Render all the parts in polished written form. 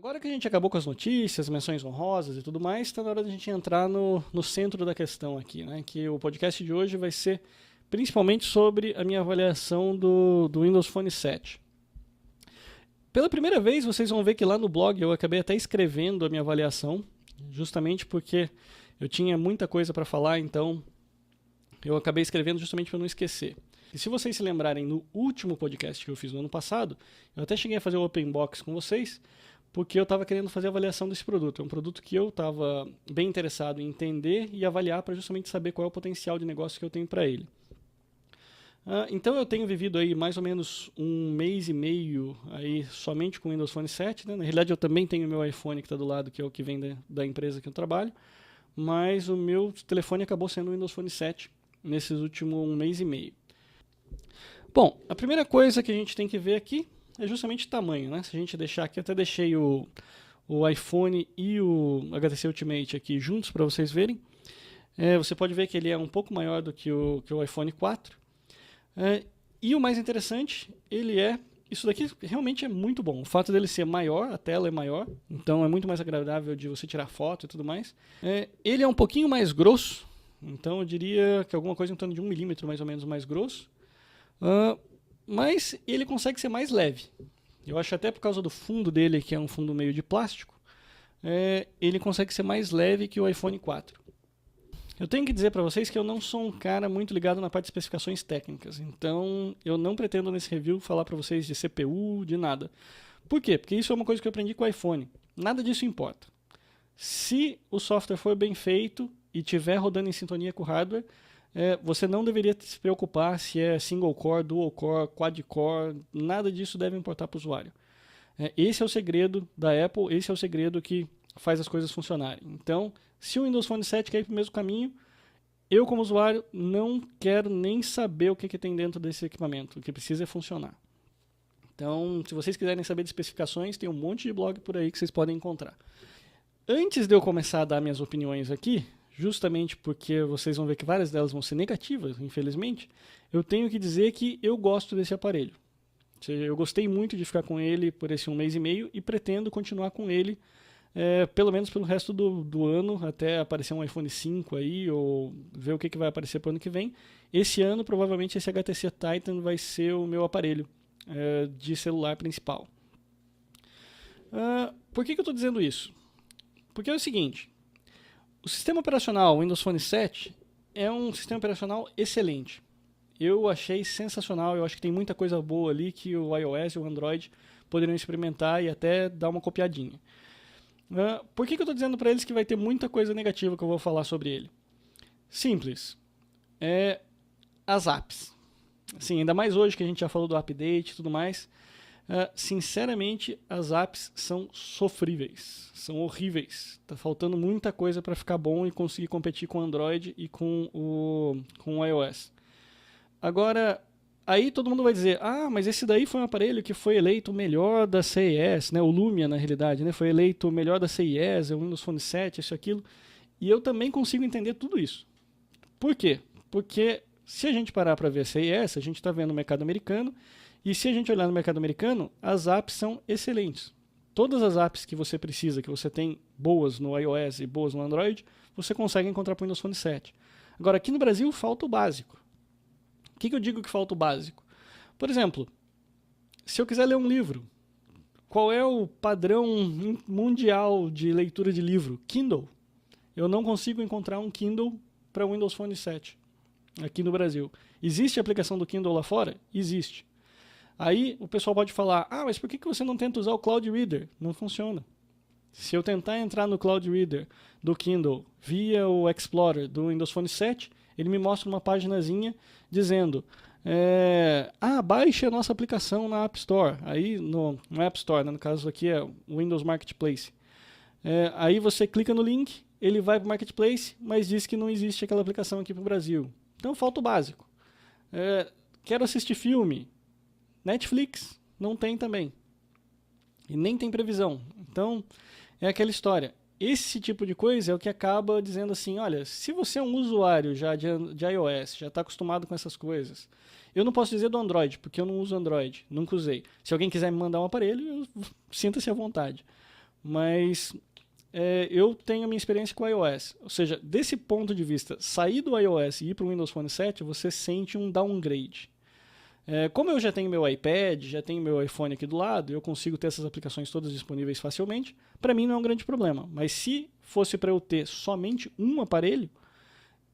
Agora que a gente acabou com as notícias, menções honrosas e tudo mais, está na hora de a gente entrar no centro da questão aqui, né? Que o podcast de hoje vai ser principalmente sobre a minha avaliação do Windows Phone 7. Pela primeira vez, vocês vão ver que lá no blog eu acabei até escrevendo a minha avaliação, justamente porque eu tinha muita coisa para falar, então eu acabei escrevendo justamente para não esquecer. E se vocês se lembrarem, no último podcast que eu fiz no ano passado, eu até cheguei a fazer o Open Box com vocês, porque eu estava querendo fazer a avaliação desse produto. É um produto que eu estava bem interessado em entender e avaliar para justamente saber qual é o potencial de negócio que eu tenho para ele. Então eu tenho vivido aí mais ou menos um mês e meio aí somente com o Windows Phone 7. Né? Na realidade eu também tenho o meu iPhone que está do lado, que é o que vem da empresa que eu trabalho, mas o meu telefone acabou sendo o Windows Phone 7 nesses últimos um mês e meio. Bom, a primeira coisa que a gente tem que ver aqui é justamente o tamanho, né? Se a gente deixar aqui, eu até deixei o iPhone e o HTC Ultimate aqui juntos para vocês verem. Você pode ver que ele é um pouco maior do que o iPhone 4. E o mais interessante, isso daqui realmente é muito bom. O fato dele ser maior, a tela é maior, então é muito mais agradável de você tirar foto e tudo mais. Ele é um pouquinho mais grosso, então eu diria que alguma coisa em torno de 1 milímetro mais ou menos mais grosso. Mas ele consegue ser mais leve. Eu acho até por causa do fundo dele, que é um fundo meio de plástico, ele consegue ser mais leve que o iPhone 4. Eu tenho que dizer para vocês que eu não sou um cara muito ligado na parte de especificações técnicas, então eu não pretendo nesse review falar para vocês de CPU, de nada. Por quê? Porque isso é uma coisa que eu aprendi com o iPhone. Nada disso importa. Se o software for bem feito e estiver rodando em sintonia com o hardware, você não deveria se preocupar se é single core, dual core, quad core, nada disso deve importar para o usuário. Esse é o segredo da Apple, esse é o segredo que faz as coisas funcionarem. Então, se o Windows Phone 7 quer ir para o mesmo caminho, eu como usuário não quero nem saber o que tem dentro desse equipamento, o que precisa é funcionar. Então, se vocês quiserem saber de especificações, tem um monte de blog por aí que vocês podem encontrar. Antes de eu começar a dar minhas opiniões aqui, justamente porque vocês vão ver que várias delas vão ser negativas, infelizmente, eu tenho que dizer que eu gosto desse aparelho. Eu gostei muito de ficar com ele por esse 1 mês e meio e pretendo continuar com ele pelo menos pelo resto do ano, até aparecer um iPhone 5 aí, ou ver o que vai aparecer para o ano que vem. Esse ano, provavelmente, esse HTC Titan vai ser o meu aparelho de celular principal. Por que eu estou dizendo isso? Porque é o seguinte, o sistema operacional Windows Phone 7 é um sistema operacional excelente. Eu achei sensacional, eu acho que tem muita coisa boa ali que o iOS e o Android poderiam experimentar e até dar uma copiadinha. Por que eu estou dizendo para eles que vai ter muita coisa negativa que eu vou falar sobre ele? Simples. As apps. Assim, ainda mais hoje que a gente já falou do update e tudo mais. Sinceramente, as apps são sofríveis. São horríveis. Está faltando muita coisa para ficar bom e conseguir competir com o Android e com o iOS. Agora, aí todo mundo vai dizer, mas esse daí foi um aparelho que foi eleito o melhor da CES, né? O Lumia na realidade, né? Foi eleito o melhor da CES, o Windows Phone 7, isso e aquilo. E eu também consigo entender tudo isso. Por quê? Porque se a gente parar para ver a CES, a gente está vendo o mercado americano, e se a gente olhar no mercado americano, as apps são excelentes. Todas as apps que você precisa, que você tem boas no iOS e boas no Android, você consegue encontrar para o Windows Phone 7. Agora, aqui no Brasil, falta o básico. O que eu digo que falta o básico? Por exemplo, se eu quiser ler um livro, qual é o padrão mundial de leitura de livro? Kindle. Eu não consigo encontrar um Kindle para o Windows Phone 7 aqui no Brasil. Existe a aplicação do Kindle lá fora? Existe. Aí o pessoal pode falar, mas por que você não tenta usar o Cloud Reader? Não funciona. Se eu tentar entrar no Cloud Reader do Kindle via o Explorer do Windows Phone 7, ele me mostra uma paginazinha dizendo baixe a nossa aplicação na App Store. Aí no App Store, né, no caso aqui é o Windows Marketplace. Aí você clica no link, ele vai para o Marketplace, mas diz que não existe aquela aplicação aqui para o Brasil. Então falta o básico. Quero assistir filme. Netflix não tem também. E nem tem previsão. Então, é aquela história. Esse tipo de coisa é o que acaba dizendo assim, olha, se você é um usuário já de iOS, já está acostumado com essas coisas, eu não posso dizer do Android, porque eu não uso Android, nunca usei. Se alguém quiser me mandar um aparelho, sinta-se à vontade. mas eu tenho a minha experiência com o iOS. Ou seja, desse ponto de vista, sair do iOS e ir para o Windows Phone 7, você sente um downgrade. Como eu já tenho meu iPad, já tenho meu iPhone aqui do lado, eu consigo ter essas aplicações todas disponíveis facilmente, para mim não é um grande problema. Mas se fosse para eu ter somente um aparelho,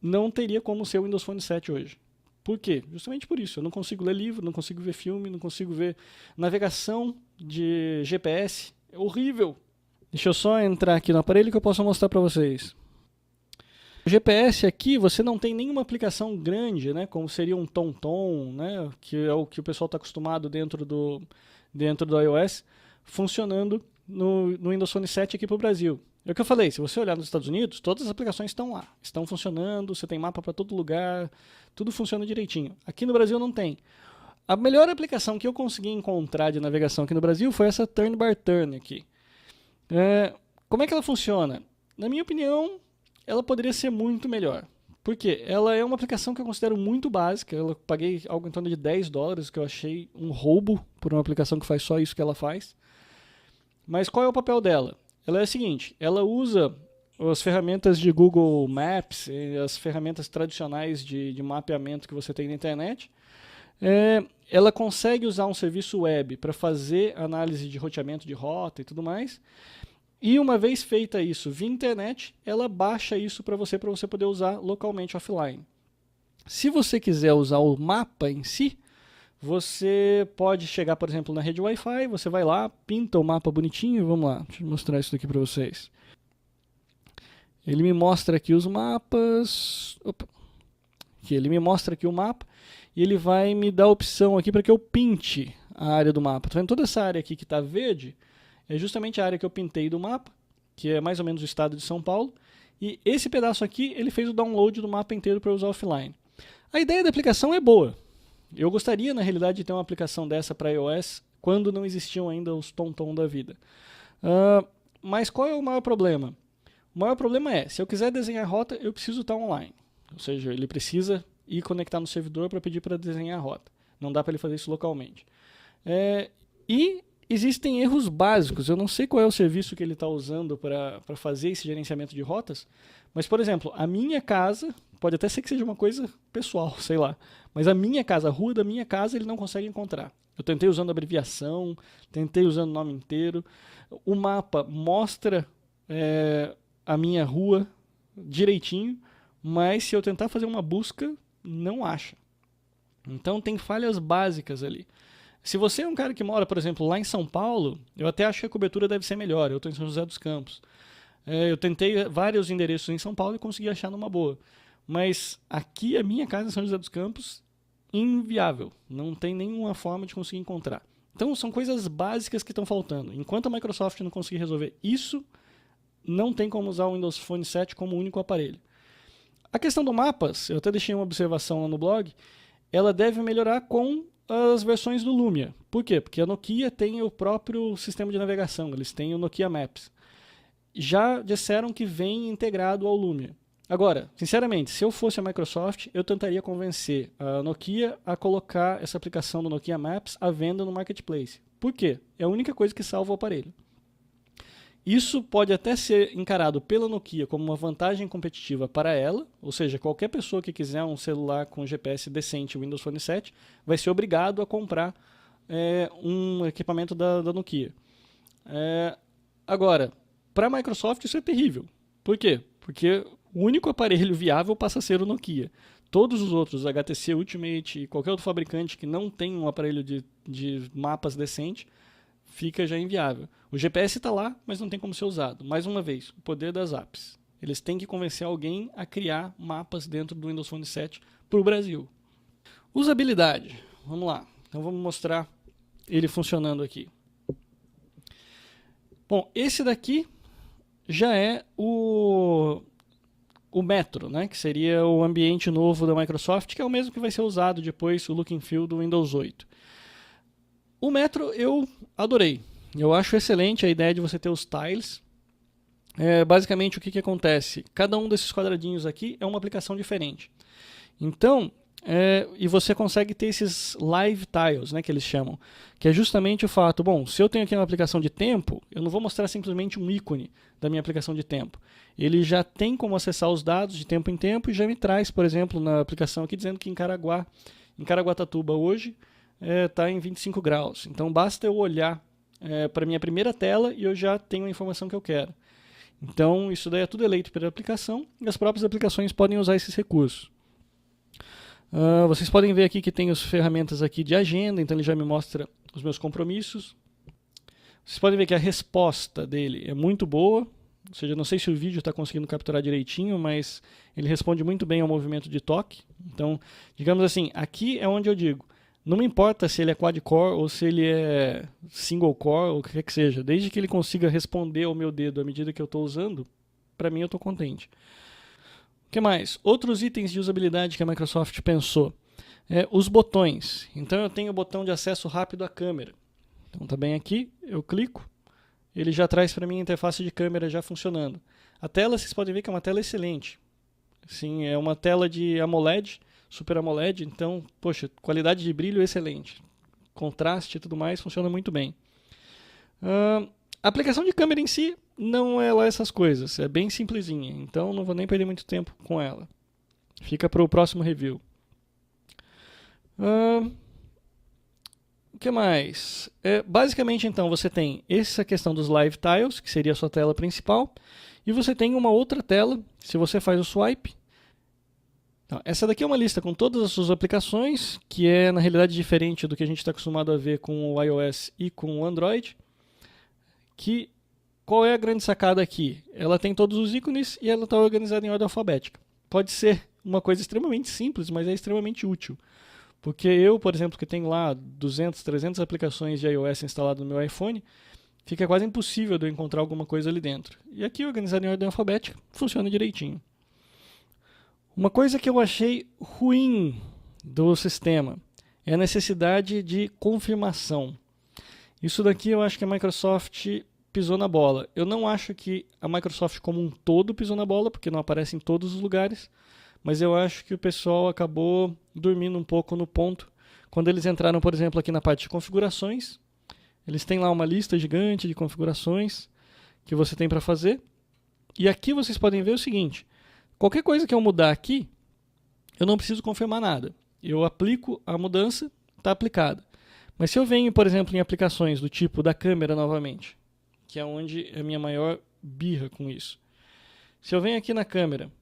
não teria como ser o Windows Phone 7 hoje. Por quê? Justamente por isso. Eu não consigo ler livro, não consigo ver filme, não consigo ver navegação de GPS. É horrível. Deixa eu só entrar aqui no aparelho que eu posso mostrar para vocês. O GPS aqui, você não tem nenhuma aplicação grande, né, como seria um TomTom, né, que é o que o pessoal está acostumado dentro do iOS, funcionando no Windows Phone 7 aqui para o Brasil. É o que eu falei, se você olhar nos Estados Unidos, todas as aplicações estão lá, estão funcionando, você tem mapa para todo lugar, tudo funciona direitinho. Aqui no Brasil não tem. A melhor aplicação que eu consegui encontrar de navegação aqui no Brasil foi essa Turn by Turn aqui. Como é que ela funciona? Na minha opinião, ela poderia ser muito melhor. Por quê? Ela é uma aplicação que eu considero muito básica. Eu paguei algo em torno de $10, que eu achei um roubo por uma aplicação que faz só isso que ela faz. Mas qual é o papel dela? Ela é a seguinte, ela usa as ferramentas de Google Maps, as ferramentas tradicionais de mapeamento que você tem na internet. Ela consegue usar um serviço web para fazer análise de roteamento de rota e tudo mais. E uma vez feita isso via internet, ela baixa isso para você poder usar localmente offline. Se você quiser usar o mapa em si, você pode chegar, por exemplo, na rede Wi-Fi, você vai lá, pinta o mapa bonitinho, vamos lá, deixa eu mostrar isso aqui para vocês. Ele me mostra aqui os mapas, aqui, ele me mostra aqui o mapa, e ele vai me dar a opção aqui para que eu pinte a área do mapa. Tá vendo toda essa área aqui que está verde? É justamente a área que eu pintei do mapa, que é mais ou menos o estado de São Paulo. E esse pedaço aqui, ele fez o download do mapa inteiro para usar offline. A ideia da aplicação é boa. Eu gostaria, na realidade, de ter uma aplicação dessa para iOS, quando não existiam ainda os TomTom da vida. Mas qual é o maior problema? O maior problema é, se eu quiser desenhar rota, eu preciso estar online. Ou seja, ele precisa ir conectar no servidor para pedir para desenhar a rota. Não dá para ele fazer isso localmente. E existem erros básicos. Eu não sei qual é o serviço que ele está usando para fazer esse gerenciamento de rotas, mas, por exemplo, a minha casa, pode até ser que seja uma coisa pessoal, sei lá, mas a minha casa, a rua da minha casa, ele não consegue encontrar. Eu tentei usando abreviação, tentei usando o nome inteiro. O mapa mostra a minha rua direitinho, mas se eu tentar fazer uma busca, não acha. Então tem falhas básicas ali. Se você é um cara que mora, por exemplo, lá em São Paulo, eu até acho que a cobertura deve ser melhor. Eu estou em São José dos Campos. Eu tentei vários endereços em São Paulo e consegui achar numa boa. Mas aqui, a minha casa em São José dos Campos, inviável. Não tem nenhuma forma de conseguir encontrar. Então, são coisas básicas que estão faltando. Enquanto a Microsoft não conseguir resolver isso, não tem como usar o Windows Phone 7 como único aparelho. A questão do mapas, eu até deixei uma observação lá no blog, ela deve melhorar com as versões do Lumia. Por quê? Porque a Nokia tem o próprio sistema de navegação, eles têm o Nokia Maps. Já disseram que vem integrado ao Lumia. Agora, sinceramente, se eu fosse a Microsoft, eu tentaria convencer a Nokia a colocar essa aplicação do Nokia Maps à venda no Marketplace. Por quê? É a única coisa que salva o aparelho. Isso pode até ser encarado pela Nokia como uma vantagem competitiva para ela, ou seja, qualquer pessoa que quiser um celular com GPS decente Windows Phone 7 vai ser obrigado a comprar um equipamento da Nokia. Agora, para a Microsoft isso é terrível. Por quê? Porque o único aparelho viável passa a ser o Nokia. Todos os outros, HTC Ultimate e qualquer outro fabricante que não tem um aparelho de mapas decente, fica já inviável. O GPS está lá, mas não tem como ser usado. Mais uma vez, o poder das apps. Eles têm que convencer alguém a criar mapas dentro do Windows Phone 7 para o Brasil. Usabilidade. Vamos lá. Então vamos mostrar ele funcionando aqui. Bom, esse daqui já é o Metro, né? Que seria o ambiente novo da Microsoft, que é o mesmo que vai ser usado depois, o look and feel do Windows 8. O Metro eu adorei. Eu acho excelente a ideia de você ter os tiles. Basicamente o que acontece? Cada um desses quadradinhos aqui é uma aplicação diferente. Então, e você consegue ter esses live tiles, né, que eles chamam, que é justamente o fato, bom, se eu tenho aqui uma aplicação de tempo, eu não vou mostrar simplesmente um ícone da minha aplicação de tempo. Ele já tem como acessar os dados de tempo em tempo e já me traz, por exemplo, na aplicação aqui dizendo que em Caraguatatuba hoje está em 25 graus. Então basta eu olhar para a minha primeira tela e eu já tenho a informação que eu quero. Então isso daí é tudo eleito pela aplicação e as próprias aplicações podem usar esses recursos. Vocês podem ver aqui que tem as ferramentas aqui de agenda, então ele já me mostra os meus compromissos. Vocês podem ver que a resposta dele é muito boa, ou seja, não sei se o vídeo está conseguindo capturar direitinho, mas ele responde muito bem ao movimento de toque. Então, digamos assim, aqui é onde eu digo, não me importa se ele é quad-core ou se ele é single-core ou o que quer que seja, desde que ele consiga responder ao meu dedo à medida que eu estou usando, para mim eu estou contente. O que mais? Outros itens de usabilidade que a Microsoft pensou. Os botões. Então eu tenho o botão de acesso rápido à câmera. Então está bem aqui, eu clico, ele já traz para mim a interface de câmera já funcionando. A tela, vocês podem ver que é uma tela excelente. Sim, é uma tela de AMOLED, Super AMOLED, então, poxa, qualidade de brilho excelente. Contraste e tudo mais, funciona muito bem. A aplicação de câmera em si não é lá essas coisas, é bem simplesinha, então não vou nem perder muito tempo com ela. Fica para o próximo review. O que mais? Basicamente, então, você tem essa questão dos Live Tiles, que seria a sua tela principal, e você tem uma outra tela, se você faz o swipe. Então, essa daqui é uma lista com todas as suas aplicações, que é, na realidade, diferente do que a gente está acostumado a ver com o iOS e com o Android. Qual é a grande sacada aqui? Ela tem todos os ícones e ela está organizada em ordem alfabética. Pode ser uma coisa extremamente simples, mas é extremamente útil. Porque eu, por exemplo, que tenho lá 200, 300 aplicações de iOS instaladas no meu iPhone, fica quase impossível de eu encontrar alguma coisa ali dentro. E aqui, organizado em ordem alfabética, funciona direitinho. Uma coisa que eu achei ruim do sistema é a necessidade de confirmação. Isso daqui eu acho que a Microsoft pisou na bola. Eu não acho que a Microsoft como um todo pisou na bola, porque não aparece em todos os lugares, mas eu acho que o pessoal acabou dormindo um pouco no ponto. Quando eles entraram, por exemplo, aqui na parte de configurações, eles têm lá uma lista gigante de configurações que você tem para fazer. E aqui vocês podem ver o seguinte, qualquer coisa que eu mudar aqui, eu não preciso confirmar nada. Eu aplico a mudança, está aplicada. Mas se eu venho, por exemplo, em aplicações do tipo da câmera novamente, que é onde é a minha maior birra com isso. Se eu venho aqui na câmera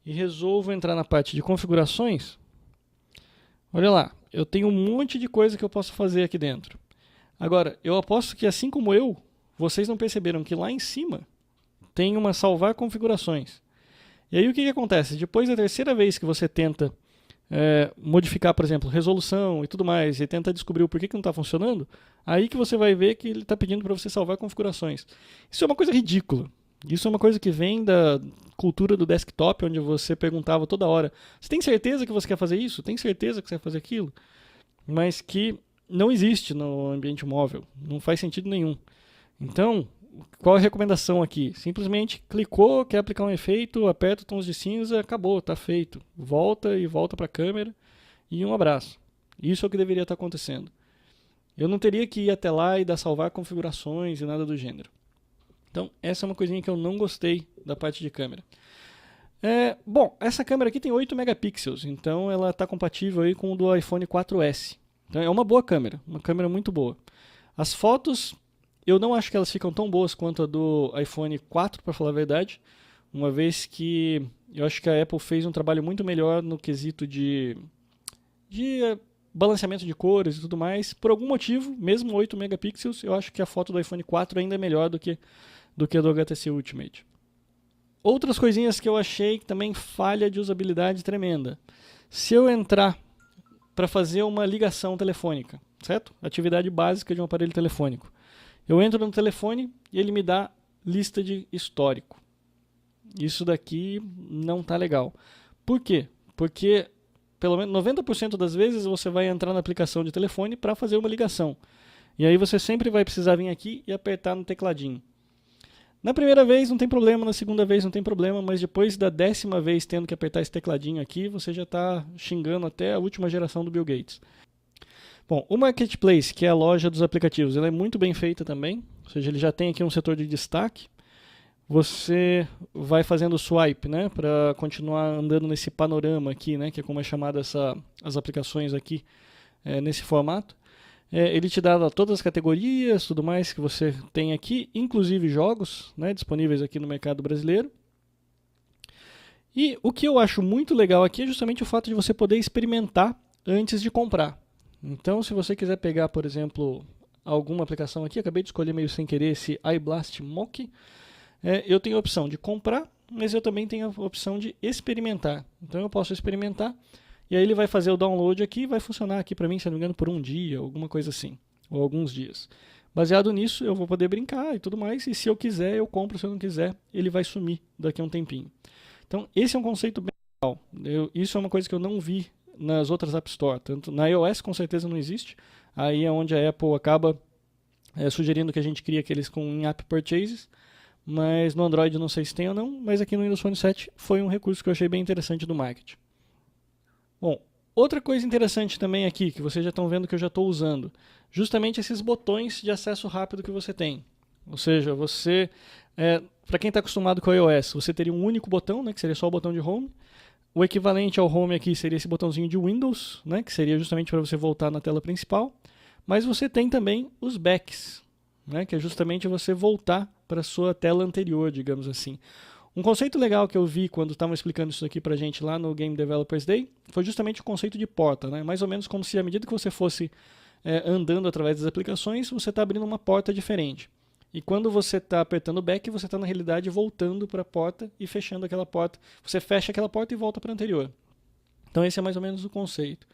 e resolvo entrar na parte de configurações, olha lá, eu tenho um monte de coisa que eu posso fazer aqui dentro. Agora, eu aposto que assim como eu, vocês não perceberam que lá em cima tem uma salvar configurações. E aí o que acontece? Depois da terceira vez que você tenta modificar, por exemplo, resolução e tudo mais, e tenta descobrir o porquê que não está funcionando, aí que você vai ver que ele está pedindo para você salvar configurações. Isso é uma coisa ridícula. Isso é uma coisa que vem da cultura do desktop, onde você perguntava toda hora, você tem certeza que você quer fazer isso? Tem certeza que você quer fazer aquilo? Mas que não existe no ambiente móvel. Não faz sentido nenhum. Então, qual é a recomendação aqui? Simplesmente clicou, quer aplicar um efeito, aperta tons de cinza, acabou, está feito. Volta e volta para a câmera e um abraço. Isso é o que deveria estar acontecendo. Eu não teria que ir até lá e dar salvar configurações e nada do gênero. Então, essa é uma coisinha que eu não gostei da parte de câmera. Bom, essa câmera aqui tem 8 megapixels, então ela está compatível aí com o do iPhone 4S. Então é uma boa câmera, uma câmera muito boa. As fotos, eu não acho que elas ficam tão boas quanto a do iPhone 4, para falar a verdade, uma vez que eu acho que a Apple fez um trabalho muito melhor no quesito de balanceamento de cores e tudo mais. Por algum motivo, mesmo 8 megapixels, eu acho que a foto do iPhone 4 ainda é melhor do que a do HTC Ultimate. Outras coisinhas que eu achei que também falha de usabilidade tremenda. Se eu entrar para fazer uma ligação telefônica, certo? Atividade básica de um aparelho telefônico. Eu entro no telefone e ele me dá lista de histórico. Isso daqui não está legal. Por quê? Porque pelo menos 90% das vezes você vai entrar na aplicação de telefone para fazer uma ligação. E aí você sempre vai precisar vir aqui e apertar no tecladinho. Na primeira vez não tem problema, na segunda vez não tem problema, mas depois da 10ª vez tendo que apertar esse tecladinho aqui, você já está xingando até a última geração do Bill Gates. Bom, o Marketplace, que é a loja dos aplicativos, ela é muito bem feita também, ou seja, ele já tem aqui um setor de destaque. Você vai fazendo swipe, né, para continuar andando nesse panorama aqui, né, que é como é chamada as aplicações aqui nesse formato. Ele te dá todas as categorias, tudo mais que você tem aqui, inclusive jogos, né, disponíveis aqui no mercado brasileiro. E o que eu acho muito legal aqui é justamente o fato de você poder experimentar antes de comprar. Então, se você quiser pegar, por exemplo, alguma aplicação aqui, acabei de escolher meio sem querer esse iBlast Mock, eu tenho a opção de comprar, mas eu também tenho a opção de experimentar. Então eu posso experimentar, e aí ele vai fazer o download aqui e vai funcionar aqui para mim, se não me engano, por um dia, alguma coisa assim, ou alguns dias. Baseado nisso, eu vou poder brincar e tudo mais, e se eu quiser, eu compro, se eu não quiser, ele vai sumir daqui a um tempinho. Então, esse é um conceito bem legal. Isso é uma coisa que eu não vi nas outras App Store. Tanto na iOS, com certeza, não existe. Aí é onde a Apple acaba sugerindo que a gente crie aqueles com in-app purchases, mas no Android não sei se tem ou não, mas aqui no Windows Phone 7 foi um recurso que eu achei bem interessante do marketing. Bom, outra coisa interessante também aqui, que vocês já estão vendo que eu já estou usando, justamente esses botões de acesso rápido que você tem. Ou seja, você, para quem está acostumado com o iOS, você teria um único botão, né, que seria só o botão de Home. O equivalente ao Home aqui seria esse botãozinho de Windows, né, que seria justamente para você voltar na tela principal. Mas você tem também os backs, né, que é justamente você voltar para a sua tela anterior, digamos assim. Um conceito legal que eu vi quando estavam explicando isso aqui para a gente lá no Game Developers Day foi justamente o conceito de porta, né? Mais ou menos como se à medida que você fosse andando através das aplicações, você está abrindo uma porta diferente. E quando você está apertando o back, você está na realidade voltando para a porta e fechando aquela porta. Você fecha aquela porta e volta para a anterior. Então esse é mais ou menos o conceito.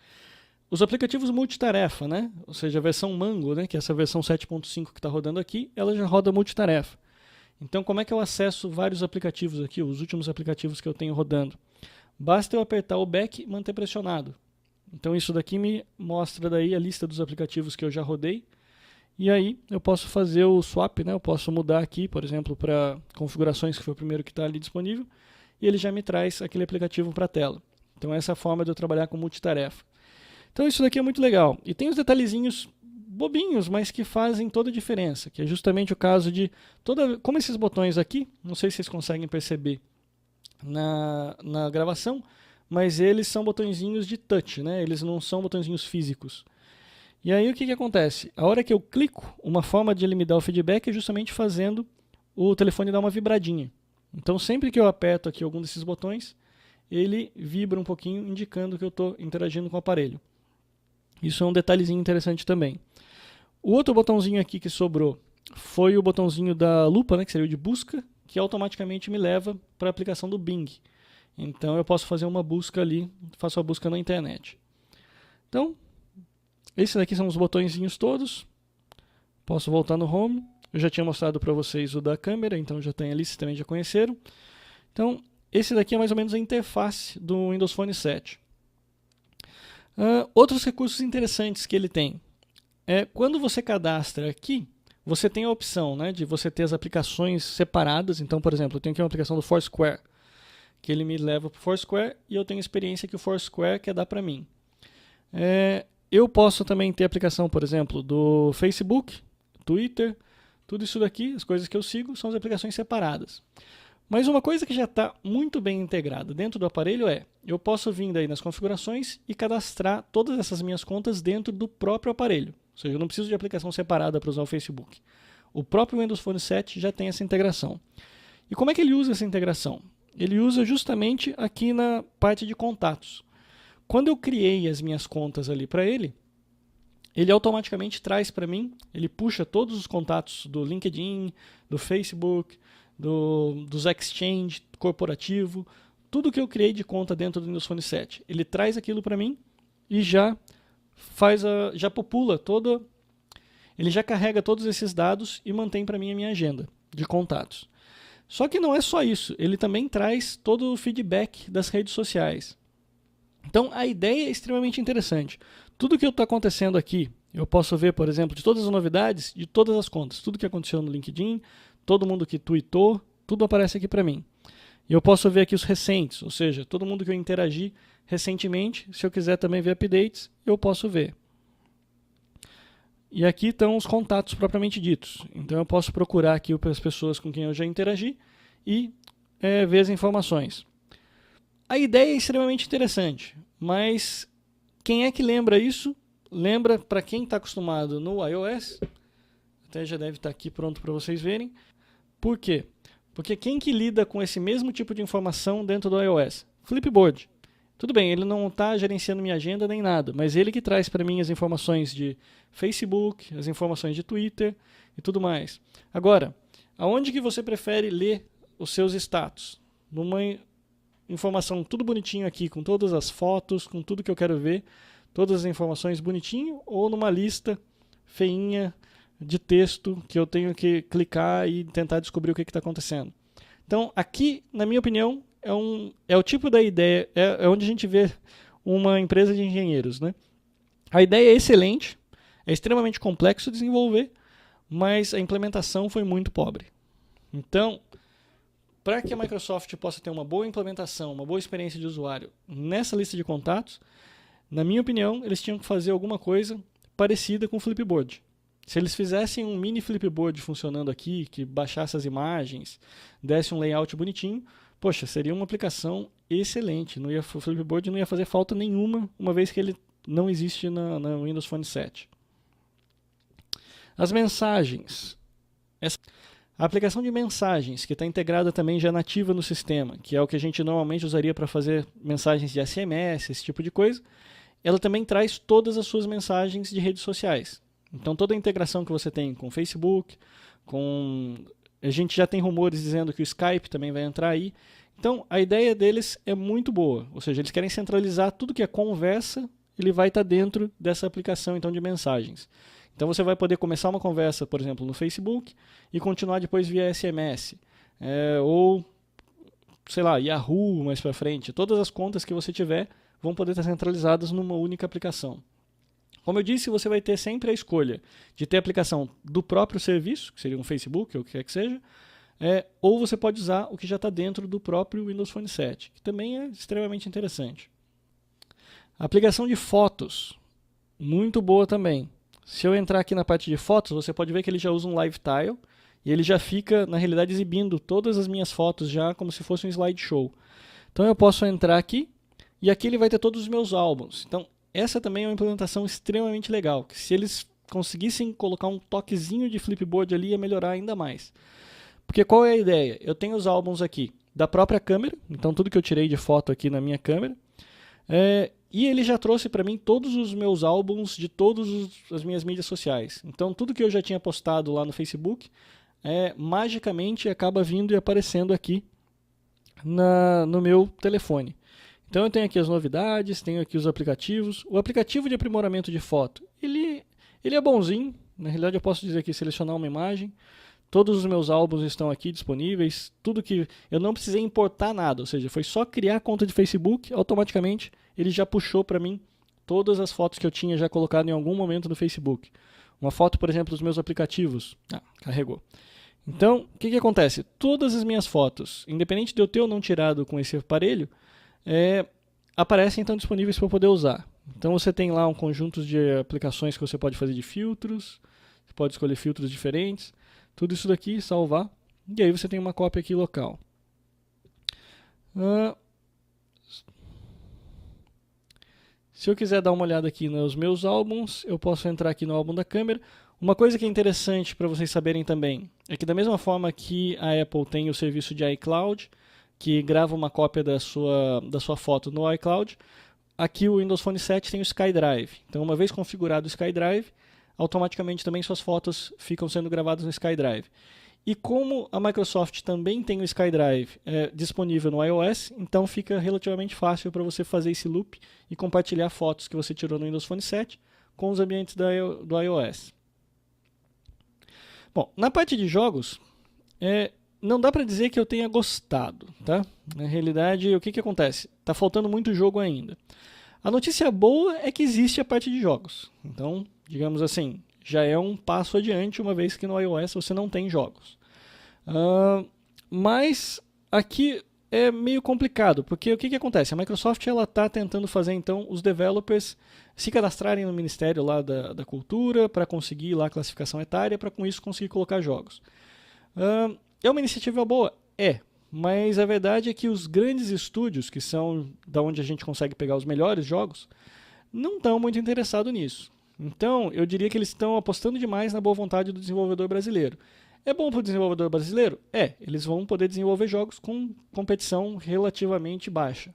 Os aplicativos multitarefa, né? Ou seja, a versão Mango, né? Que é essa versão 7.5 que está rodando aqui, ela já roda multitarefa. Então, como é que eu acesso vários aplicativos aqui, os últimos aplicativos que eu tenho rodando? Basta eu apertar o back e manter pressionado. Então, isso daqui me mostra daí a lista dos aplicativos que eu já rodei. E aí, eu posso fazer o swap, né? Eu posso mudar aqui, por exemplo, para configurações, que foi o primeiro que está ali disponível, e ele já me traz aquele aplicativo para a tela. Então, essa é a forma de eu trabalhar com multitarefa. Então, isso daqui é muito legal. E tem os detalhezinhos bobinhos, mas que fazem toda a diferença, que é justamente o caso de como esses botões aqui, não sei se vocês conseguem perceber na gravação, mas eles são botõezinhos de touch, né? Eles não são botõezinhos físicos. E aí o que acontece? A hora que eu clico, uma forma de ele me dar o feedback é justamente fazendo o telefone dar uma vibradinha. Então sempre que eu aperto aqui algum desses botões, ele vibra um pouquinho, indicando que eu estou interagindo com o aparelho. Isso é um detalhezinho interessante também. O outro botãozinho aqui que sobrou foi o botãozinho da lupa, né, que seria o de busca, que automaticamente me leva para a aplicação do Bing. Então eu posso fazer uma busca ali, faço a busca na internet. Então, esses aqui são os botõezinhos todos. Posso voltar no Home. Eu já tinha mostrado para vocês o da câmera, então já tem ali, vocês também já conheceram. Então, esse daqui é mais ou menos a interface do Windows Phone 7. Outros recursos interessantes que ele tem. Quando você cadastra aqui, você tem a opção, né, de você ter as aplicações separadas. Então, por exemplo, eu tenho aqui uma aplicação do Foursquare, que ele me leva para o Foursquare e eu tenho a experiência que o Foursquare quer dar para mim. Eu posso também ter aplicação, por exemplo, do Facebook, Twitter, tudo isso daqui, as coisas que eu sigo, são as aplicações separadas. Mas uma coisa que já está muito bem integrada dentro do aparelho eu posso vir daí nas configurações e cadastrar todas essas minhas contas dentro do próprio aparelho. Ou seja, eu não preciso de aplicação separada para usar o Facebook. O próprio Windows Phone 7 já tem essa integração. E como é que ele usa essa integração? Ele usa justamente aqui na parte de contatos. Quando eu criei as minhas contas ali para ele automaticamente traz para mim, ele puxa todos os contatos do LinkedIn, do Facebook, dos Exchange corporativo, tudo que eu criei de conta dentro do Windows Phone 7. Ele traz aquilo para mim e já popula ele já carrega todos esses dados e mantém para mim a minha agenda de contatos. Só que não é só isso, ele também traz todo o feedback das redes sociais. Então a ideia é extremamente interessante. Tudo que está acontecendo aqui, eu posso ver, por exemplo, de todas as novidades, de todas as contas, tudo que aconteceu no LinkedIn, todo mundo que tweetou, tudo aparece aqui para mim. E eu posso ver aqui os recentes, ou seja, todo mundo que eu interagi recentemente, se eu quiser também ver updates, eu posso ver. E aqui estão os contatos propriamente ditos. Então eu posso procurar aqui as pessoas com quem eu já interagi e ver as informações. A ideia é extremamente interessante, mas quem é que lembra isso? Lembra, para quem está acostumado no iOS, até já deve estar aqui pronto para vocês verem. Por quê? Porque quem que lida com esse mesmo tipo de informação dentro do iOS? Flipboard. Tudo bem, ele não está gerenciando minha agenda nem nada, mas ele que traz para mim as informações de Facebook, as informações de Twitter e tudo mais. Agora, aonde que você prefere ler os seus status? Numa informação tudo bonitinho aqui, com todas as fotos, com tudo que eu quero ver, todas as informações bonitinho, ou numa lista feinha de texto que eu tenho que clicar e tentar descobrir o que está acontecendo. Então, aqui, na minha opinião, é o tipo da ideia, é onde a gente vê uma empresa de engenheiros, né? A ideia é excelente, é extremamente complexo de desenvolver, mas a implementação foi muito pobre. Então, para que a Microsoft possa ter uma boa implementação, uma boa experiência de usuário nessa lista de contatos, na minha opinião, eles tinham que fazer alguma coisa parecida com o Flipboard. Se eles fizessem um mini Flipboard funcionando aqui, que baixasse as imagens, desse um layout bonitinho, poxa, seria uma aplicação excelente. O Flipboard não ia fazer falta nenhuma, uma vez que ele não existe na Windows Phone 7. As mensagens. A aplicação de mensagens, que está integrada também já nativa no sistema, que é o que a gente normalmente usaria para fazer mensagens de SMS, esse tipo de coisa, ela também traz todas as suas mensagens de redes sociais. Então toda a integração que você tem com o Facebook, a gente já tem rumores dizendo que o Skype também vai entrar aí. Então a ideia deles é muito boa, ou seja, eles querem centralizar tudo que é conversa, ele vai estar dentro dessa aplicação então de mensagens. Então você vai poder começar uma conversa, por exemplo, no Facebook e continuar depois via SMS. Ou, sei lá, Yahoo mais para frente. Todas as contas que você tiver vão poder estar centralizadas numa única aplicação. Como eu disse, você vai ter sempre a escolha de ter a aplicação do próprio serviço, que seria um Facebook ou o que quer que seja, ou você pode usar o que já está dentro do próprio Windows Phone 7, que também é extremamente interessante. A aplicação de fotos, muito boa também. Se eu entrar aqui na parte de fotos, você pode ver que ele já usa um Live Tile e ele já fica, na realidade, exibindo todas as minhas fotos já como se fosse um slideshow. Então eu posso entrar aqui e aqui ele vai ter todos os meus álbuns. Então essa também é uma implementação extremamente legal, que se eles conseguissem colocar um toquezinho de Flipboard ali ia melhorar ainda mais. Porque qual é a ideia? Eu tenho os álbuns aqui da própria câmera, então tudo que eu tirei de foto aqui na minha câmera, e ele já trouxe para mim todos os meus álbuns de todas as minhas mídias sociais. Então tudo que eu já tinha postado lá no Facebook, magicamente acaba vindo e aparecendo aqui no meu telefone. Então eu tenho aqui as novidades, tenho aqui os aplicativos. O aplicativo de aprimoramento de foto, ele é bonzinho. Na realidade eu posso dizer aqui, selecionar uma imagem. Todos os meus álbuns estão aqui disponíveis. Tudo que eu não precisei importar nada, ou seja, foi só criar a conta de Facebook, automaticamente ele já puxou para mim todas as fotos que eu tinha já colocado em algum momento no Facebook. Uma foto, por exemplo, dos meus aplicativos. Carregou. Então, o que acontece? Todas as minhas fotos, independente de eu ter ou não tirado com esse aparelho, aparecem então disponíveis para eu poder usar. Então você tem lá um conjunto de aplicações que você pode fazer de filtros, você pode escolher filtros diferentes, tudo isso daqui, salvar, e aí você tem uma cópia aqui local. Se eu quiser dar uma olhada aqui nos meus álbuns, eu posso entrar aqui no álbum da câmera. Uma coisa que é interessante para vocês saberem também, é que da mesma forma que a Apple tem o serviço de iCloud, que grava uma cópia da sua foto no iCloud, aqui o Windows Phone 7 tem o SkyDrive. Então, uma vez configurado o SkyDrive, automaticamente também suas fotos ficam sendo gravadas no SkyDrive. E como a Microsoft também tem o SkyDrive disponível no iOS, então fica relativamente fácil para você fazer esse loop e compartilhar fotos que você tirou no Windows Phone 7 com os ambientes do iOS. Bom, na parte de jogos, não dá para dizer que eu tenha gostado, tá? Na realidade, o que acontece? Está faltando muito jogo ainda. A notícia boa é que existe a parte de jogos. Então, digamos assim, já é um passo adiante, uma vez que no iOS você não tem jogos. Mas aqui é meio complicado, porque o que acontece? A Microsoft está tentando fazer então os developers se cadastrarem no Ministério lá da Cultura para conseguir lá a classificação etária, para com isso conseguir colocar jogos. É uma iniciativa boa? É. Mas a verdade é que os grandes estúdios, que são da onde a gente consegue pegar os melhores jogos, não estão muito interessados nisso. Então, eu diria que eles estão apostando demais na boa vontade do desenvolvedor brasileiro. É bom para o desenvolvedor brasileiro? É, eles vão poder desenvolver jogos com competição relativamente baixa.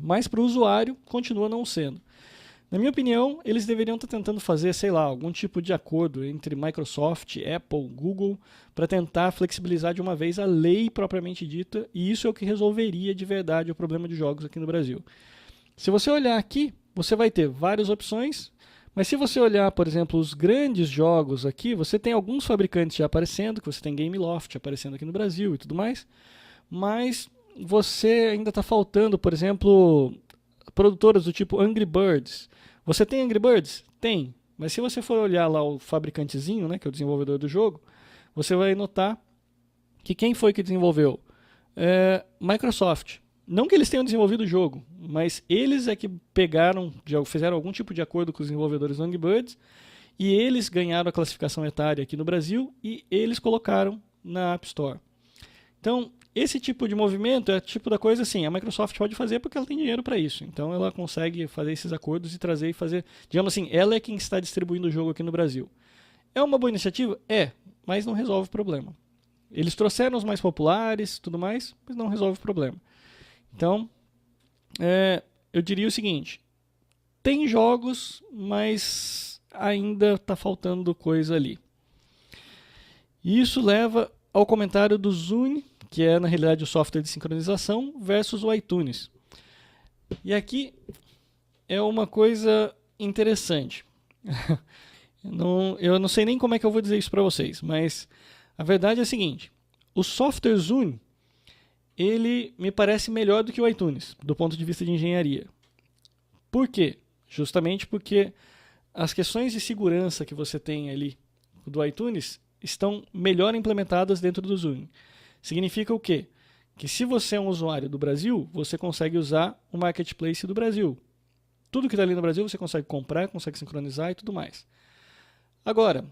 Mas para o usuário, continua não sendo. Na minha opinião, eles deveriam estar tentando fazer, sei lá, algum tipo de acordo entre Microsoft, Apple, Google, para tentar flexibilizar de uma vez a lei propriamente dita, e isso é o que resolveria de verdade o problema de jogos aqui no Brasil. Se você olhar aqui, você vai ter várias opções, mas se você olhar, por exemplo, os grandes jogos aqui, você tem alguns fabricantes já aparecendo, que você tem Gameloft aparecendo aqui no Brasil e tudo mais, mas você ainda está faltando, por exemplo, produtoras do tipo Angry Birds. Você tem Angry Birds? Tem. Mas se você for olhar lá o fabricantezinho, né, que é o desenvolvedor do jogo, você vai notar que quem foi que desenvolveu? Microsoft. Não que eles tenham desenvolvido o jogo, mas eles é que pegaram, fizeram algum tipo de acordo com os desenvolvedores do Angry Birds, e eles ganharam a classificação etária aqui no Brasil e eles colocaram na App Store. Então, esse tipo de movimento é tipo da coisa assim, a Microsoft pode fazer porque ela tem dinheiro para isso. Então ela consegue fazer esses acordos e trazer e fazer, digamos assim, ela é quem está distribuindo o jogo aqui no Brasil. É uma boa iniciativa? É, mas não resolve o problema. Eles trouxeram os mais populares, tudo mais, mas não resolve o problema. Então, eu diria o seguinte, tem jogos, mas ainda está faltando coisa ali. E isso leva ao comentário do Zune, que é na realidade o software de sincronização, versus o iTunes. E aqui é uma coisa interessante. Eu não sei nem como é que eu vou dizer isso para vocês, mas a verdade é a seguinte, o software Zune, ele me parece melhor do que o iTunes, do ponto de vista de engenharia. Por quê? Justamente porque as questões de segurança que você tem ali do iTunes estão melhor implementadas dentro do Zune. Significa o quê? Que se você é um usuário do Brasil, você consegue usar o Marketplace do Brasil. Tudo que está ali no Brasil você consegue comprar, consegue sincronizar e tudo mais. Agora,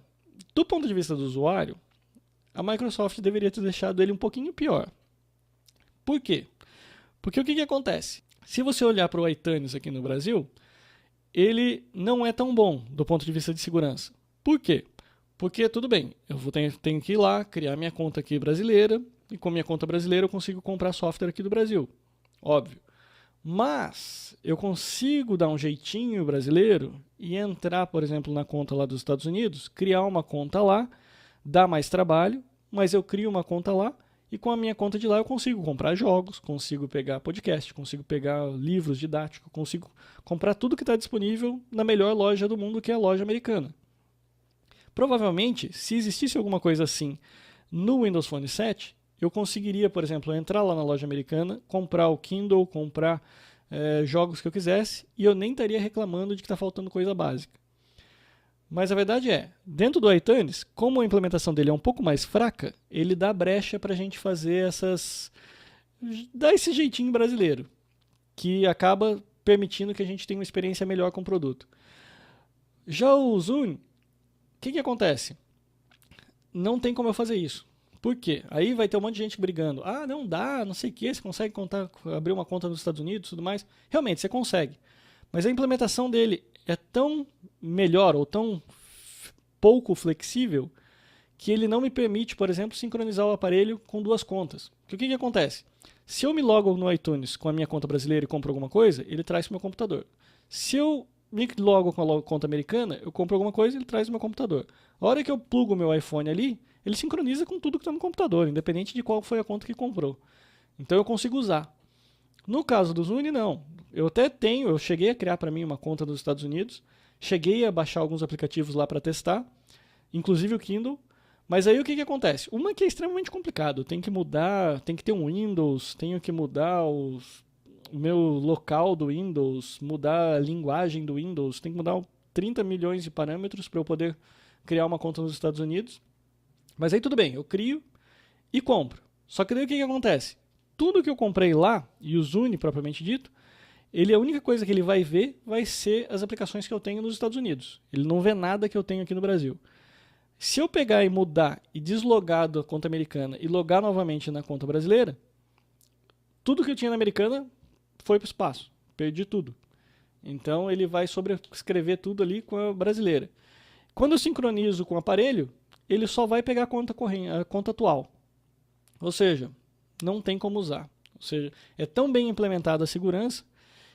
do ponto de vista do usuário, a Microsoft deveria ter deixado ele um pouquinho pior. Por quê? Porque o que acontece? Se você olhar para o iTunes aqui no Brasil, ele não é tão bom do ponto de vista de segurança. Por quê? Porque, tudo bem, tenho que ir lá, criar minha conta aqui brasileira, e com minha conta brasileira eu consigo comprar software aqui do Brasil. Óbvio. Mas eu consigo dar um jeitinho brasileiro e entrar, por exemplo, na conta lá dos Estados Unidos, criar uma conta lá, dá mais trabalho, mas eu crio uma conta lá, e com a minha conta de lá eu consigo comprar jogos, consigo pegar podcast, consigo pegar livros didáticos, consigo comprar tudo que está disponível na melhor loja do mundo, que é a loja americana. Provavelmente, se existisse alguma coisa assim no Windows Phone 7, eu conseguiria, por exemplo, entrar lá na loja americana, comprar o Kindle, comprar jogos que eu quisesse, e eu nem estaria reclamando de que está faltando coisa básica. Mas a verdade é, dentro do iTunes, como a implementação dele é um pouco mais fraca, ele dá brecha para a gente fazer dá esse jeitinho brasileiro, que acaba permitindo que a gente tenha uma experiência melhor com o produto. Já o Zune, o que acontece? Não tem como eu fazer isso. Por quê? Aí vai ter um monte de gente brigando. Ah, não dá, não sei o que, você consegue abrir uma conta nos Estados Unidos e tudo mais. Realmente, você consegue. Mas a implementação dele é tão melhor ou tão pouco flexível que ele não me permite, por exemplo, sincronizar o aparelho com duas contas. O que acontece? Se eu me logo no iTunes com a minha conta brasileira e compro alguma coisa, ele traz para o meu computador. Se eu me logo com a conta americana, eu compro alguma coisa e ele traz no meu computador. A hora que eu plugo o meu iPhone ali, ele sincroniza com tudo que está no computador, independente de qual foi a conta que comprou. Então eu consigo usar. No caso do Zune, não. Eu cheguei a criar para mim uma conta dos Estados Unidos, cheguei a baixar alguns aplicativos lá para testar, inclusive o Kindle, mas aí o que acontece? Uma que é extremamente complicado, tem que mudar, tem que ter um Windows, tenho que mudar o meu local do Windows, mudar a linguagem do Windows, tem que mudar 30 milhões de parâmetros para eu poder criar uma conta nos Estados Unidos. Mas aí tudo bem, eu crio e compro. Só que daí o que acontece? Tudo que eu comprei lá, e o Zune propriamente dito, a única coisa que ele vai ver vai ser as aplicações que eu tenho nos Estados Unidos. Ele não vê nada que eu tenho aqui no Brasil. Se eu pegar e mudar e deslogar da conta americana e logar novamente na conta brasileira, tudo que eu tinha na americana foi para o espaço. Perdi tudo. Então ele vai sobrescrever tudo ali com a brasileira. Quando eu sincronizo com o aparelho, ele só vai pegar a conta atual. Ou seja, não tem como usar. Ou seja, é tão bem implementada a segurança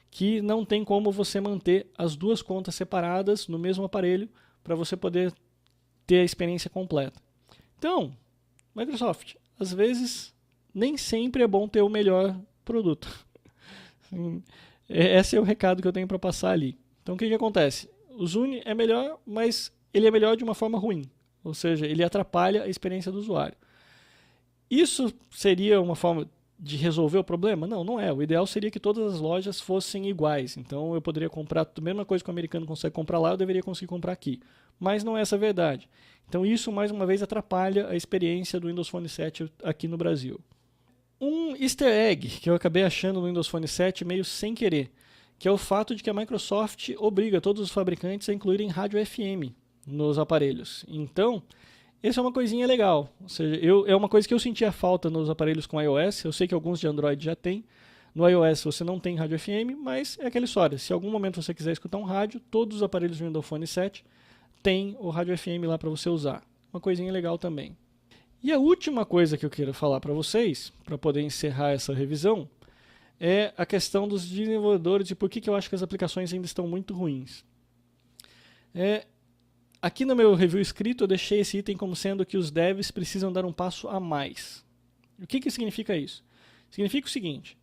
que não tem como você manter as duas contas separadas no mesmo aparelho para você poder ter a experiência completa. Então, Microsoft, às vezes, nem sempre é bom ter o melhor produto. Esse é o recado que eu tenho para passar ali. Então, o que acontece? O Zune é melhor, mas ele é melhor de uma forma ruim. Ou seja, ele atrapalha a experiência do usuário. Isso seria uma forma de resolver o problema? Não, não é. O ideal seria que todas as lojas fossem iguais. Então eu poderia comprar a mesma coisa que o americano consegue comprar lá, eu deveria conseguir comprar aqui. Mas não é essa a verdade. Então isso, mais uma vez, atrapalha a experiência do Windows Phone 7 aqui no Brasil. Um easter egg que eu acabei achando no Windows Phone 7 meio sem querer, que é o fato de que a Microsoft obriga todos os fabricantes a incluírem rádio FM nos aparelhos. Então, essa é uma coisinha legal. Ou seja, é uma coisa que eu sentia falta nos aparelhos com iOS. Eu sei que alguns de Android já tem. No iOS você não tem rádio FM, mas é aquela história. Se em algum momento você quiser escutar um rádio, todos os aparelhos do Windows Phone 7 têm o rádio FM lá para você usar. Uma coisinha legal também. E a última coisa que eu quero falar para vocês, para poder encerrar essa revisão, é a questão dos desenvolvedores e por que eu acho que as aplicações ainda estão muito ruins. Aqui no meu review escrito eu deixei esse item como sendo que os devs precisam dar um passo a mais. O que significa isso? Significa o seguinte,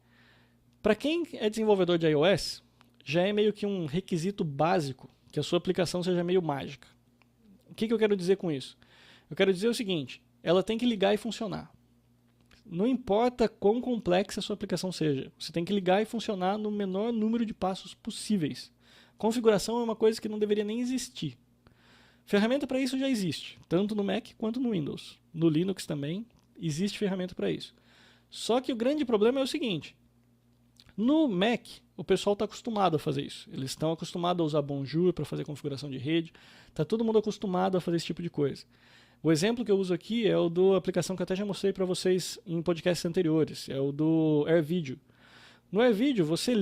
para quem é desenvolvedor de iOS, já é meio que um requisito básico que a sua aplicação seja meio mágica. O que eu quero dizer com isso? Eu quero dizer o seguinte, ela tem que ligar e funcionar. Não importa quão complexa a sua aplicação seja, você tem que ligar e funcionar no menor número de passos possíveis. Configuração é uma coisa que não deveria nem existir. Ferramenta para isso já existe, tanto no Mac quanto no Windows. No Linux também existe ferramenta para isso. Só que o grande problema é o seguinte, no Mac o pessoal está acostumado a fazer isso. Eles estão acostumados a usar Bonjour para fazer configuração de rede, está todo mundo acostumado a fazer esse tipo de coisa. O exemplo que eu uso aqui é o da aplicação que eu até já mostrei para vocês em podcasts anteriores, é o do AirVideo. No AirVideo você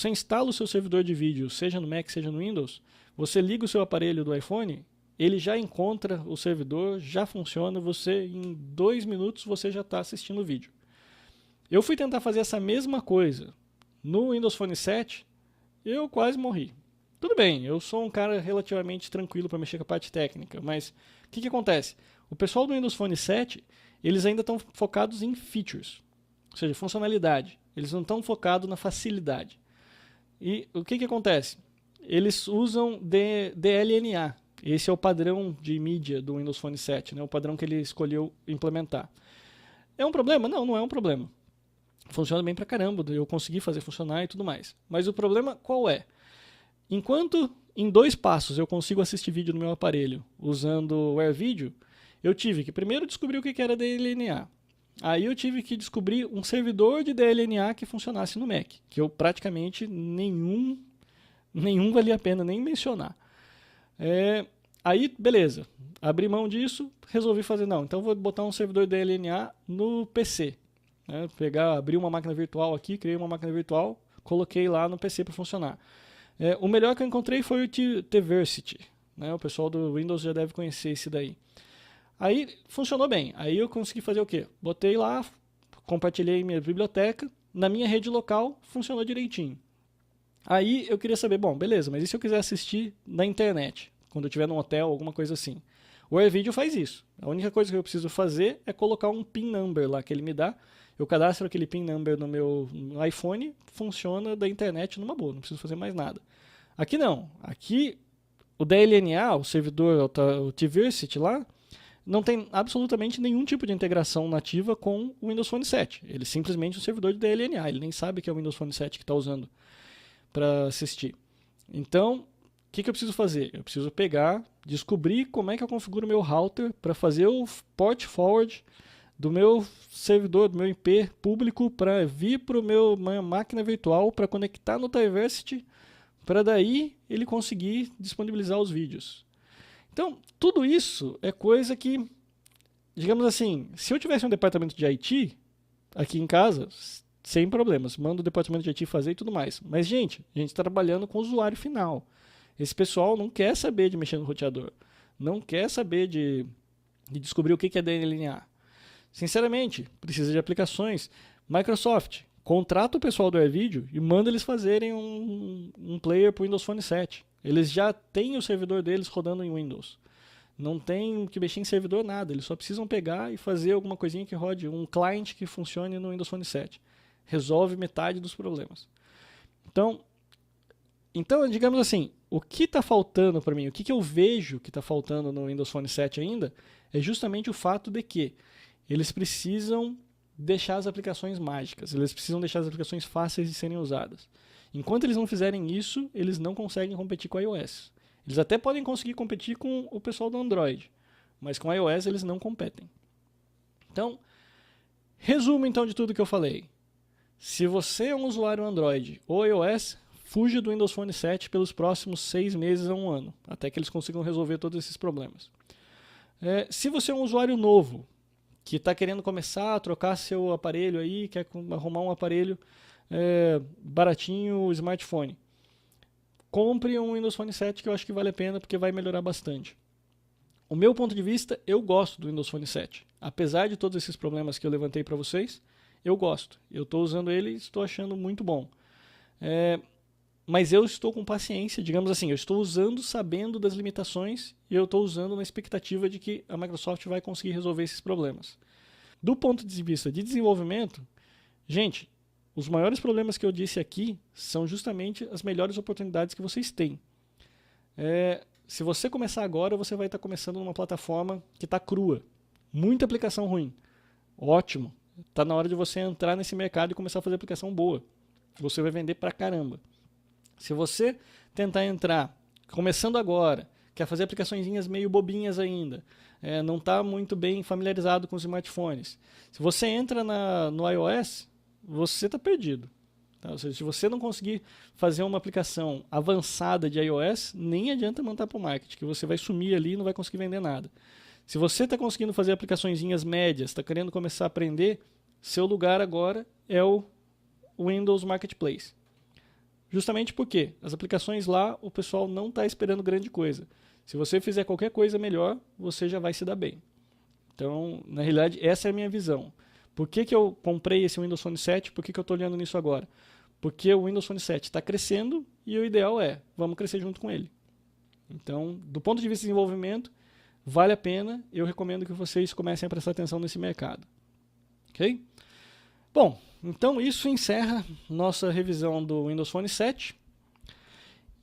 instala o seu servidor de vídeo, seja no Mac, seja no Windows, você liga o seu aparelho do iPhone, ele já encontra o servidor, já funciona, em 2 minutos você já está assistindo o vídeo. Eu fui tentar fazer essa mesma coisa no Windows Phone 7, eu quase morri. Tudo bem, eu sou um cara relativamente tranquilo para mexer com a parte técnica, mas o que acontece? O pessoal do Windows Phone 7, eles ainda estão focados em features, ou seja, funcionalidade. Eles não estão focados na facilidade. E o que acontece? Eles usam DLNA. Esse é o padrão de mídia do Windows Phone 7, né? O padrão que ele escolheu implementar. É um problema? Não, não é um problema. Funciona bem pra caramba, eu consegui fazer funcionar e tudo mais. Mas o problema qual é? Enquanto em 2 passos eu consigo assistir vídeo no meu aparelho usando o AirVideo, eu tive que primeiro descobrir o que era DLNA. Aí eu tive que descobrir um servidor de DLNA que funcionasse no Mac, que eu praticamente nenhum valia a pena nem mencionar. Aí, beleza, abri mão disso, resolvi fazer, não, então vou botar um servidor de DLNA no PC. Abri uma máquina virtual aqui, criei uma máquina virtual, coloquei lá no PC para funcionar. O melhor que eu encontrei foi o Tversity, né? O pessoal do Windows já deve conhecer esse daí. Aí funcionou bem, aí eu consegui fazer o quê? Botei lá, compartilhei minha biblioteca, na minha rede local funcionou direitinho. Aí eu queria saber, bom, beleza, mas e se eu quiser assistir na internet, quando eu estiver num hotel, alguma coisa assim? O AirVideo faz isso. A única coisa que eu preciso fazer é colocar um PIN number lá que ele me dá. Eu cadastro aquele PIN number no meu iPhone, funciona da internet numa boa, não preciso fazer mais nada. Aqui não. Aqui o DLNA, o servidor, o Tversity lá, não tem absolutamente nenhum tipo de integração nativa com o Windows Phone 7. Ele é simplesmente um servidor de DLNA, ele nem sabe que é o Windows Phone 7 que está usando para assistir. Então, o que eu preciso fazer? Eu preciso descobrir como é que eu configuro meu router para fazer o port forward do meu servidor, do meu IP público para vir para minha máquina virtual, para conectar no Tiversity, para daí ele conseguir disponibilizar os vídeos. Então, tudo isso é coisa que, digamos assim, se eu tivesse um departamento de IT aqui em casa, sem problemas, mando o departamento de IT fazer e tudo mais. Mas, gente, a gente está trabalhando com o usuário final. Esse pessoal não quer saber de mexer no roteador, não quer saber de descobrir o que é DLNA. Sinceramente, precisa de aplicações. Microsoft, contrata o pessoal do AirVideo e manda eles fazerem um player para o Windows Phone 7. Eles já têm o servidor deles rodando em Windows. Não tem que mexer em servidor nada. Eles só precisam pegar e fazer alguma coisinha que rode, um client que funcione no Windows Phone 7. Resolve metade dos problemas. Então digamos assim, o que está faltando para mim, o que eu vejo que está faltando no Windows Phone 7 ainda, é justamente o fato de que eles precisam deixar as aplicações mágicas, eles precisam deixar as aplicações fáceis de serem usadas. Enquanto eles não fizerem isso, eles não conseguem competir com a iOS. Eles até podem conseguir competir com o pessoal do Android, mas com a iOS eles não competem. Então, resumo então de tudo que eu falei. Se você é um usuário Android ou iOS, fuja do Windows Phone 7 pelos próximos 6 meses a 1 ano, até que eles consigam resolver todos esses problemas. Se você é um usuário novo, que está querendo começar a trocar seu aparelho aí, quer arrumar um aparelho baratinho, smartphone, compre um Windows Phone 7 que eu acho que vale a pena, porque vai melhorar bastante. O meu ponto de vista, eu gosto do Windows Phone 7. Apesar de todos esses problemas que eu levantei para vocês, eu gosto. Eu estou usando ele e estou achando muito bom. Mas eu estou com paciência, digamos assim, eu estou usando sabendo das limitações e eu estou usando na expectativa de que a Microsoft vai conseguir resolver esses problemas. Do ponto de vista de desenvolvimento, gente, os maiores problemas que eu disse aqui são justamente as melhores oportunidades que vocês têm. Se você começar agora, você vai estar começando numa plataforma que está crua. Muita aplicação ruim. Ótimo. Está na hora de você entrar nesse mercado e começar a fazer aplicação boa. Você vai vender pra caramba. Se você tentar entrar, começando agora, quer fazer aplicaçõezinhas meio bobinhas ainda, não está muito bem familiarizado com os smartphones, se você entra no iOS, você está perdido. Tá? Ou seja, se você não conseguir fazer uma aplicação avançada de iOS, nem adianta mandar para o marketing, que você vai sumir ali e não vai conseguir vender nada. Se você está conseguindo fazer aplicaçõezinhas médias, está querendo começar a aprender, seu lugar agora é o Windows Marketplace. Justamente porque as aplicações lá, o pessoal não está esperando grande coisa. Se você fizer qualquer coisa melhor, você já vai se dar bem. Então, na realidade, essa é a minha visão. Por que eu comprei esse Windows Phone 7? Por que eu estou olhando nisso agora? Porque o Windows Phone 7 está crescendo e o ideal vamos crescer junto com ele. Então, do ponto de vista de desenvolvimento, vale a pena. Eu recomendo que vocês comecem a prestar atenção nesse mercado. Ok? Bom, então isso encerra nossa revisão do Windows Phone 7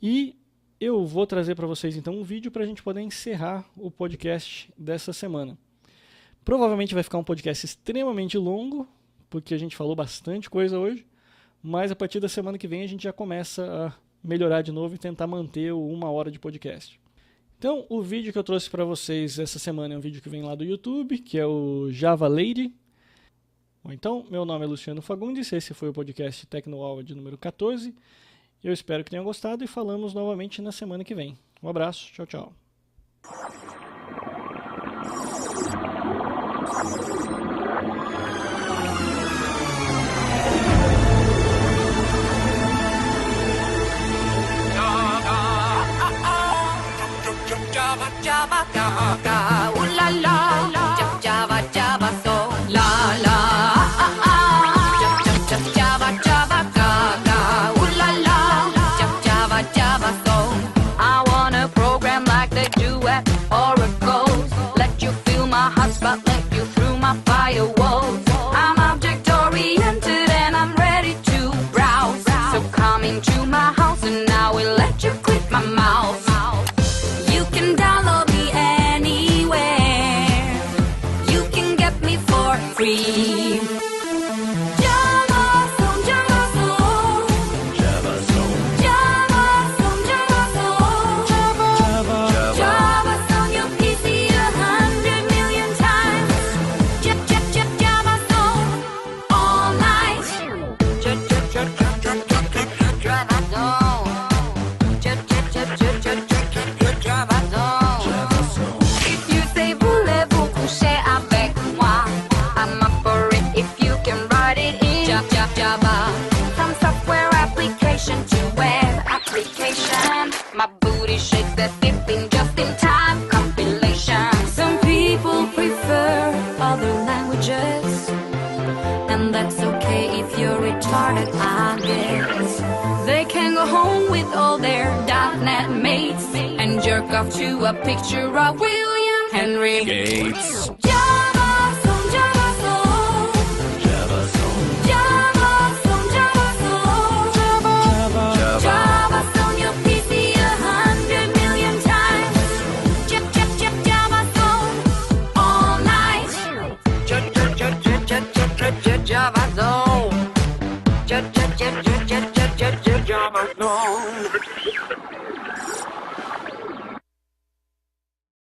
e eu vou trazer para vocês então um vídeo para a gente poder encerrar o podcast dessa semana. Provavelmente vai ficar um podcast extremamente longo, porque a gente falou bastante coisa hoje, mas a partir da semana que vem a gente já começa a melhorar de novo e tentar manter o 1 hora de podcast. Então o vídeo que eu trouxe para vocês essa semana é um vídeo que vem lá do YouTube, que é o Java Lady. Então, meu nome é Luciano Fagundes, esse foi o podcast Tecnoaula de número 14. Eu espero que tenham gostado e falamos novamente na semana que vem. Um abraço, tchau, tchau. Java, Java, ooh la la, Java, Java, so la la, Java, Java, Gaga, ooh la la, Java, Java, so I wanna program like they do at Oracle. Let you feel my hotspot, let you through my firewalls. I'm object oriented and I'm ready to browse. So come into my house and I will let you click my mouse. You can download me anywhere. You can get me for free. Java Zone, Java Zone, Java Zone, Java Zone, Java Zone, Java Zone, your PC 100 million times. other languages. And that's okay if you're retarded, I guess. They can go home with all their .NET mates and jerk off to a picture of William Henry Gates.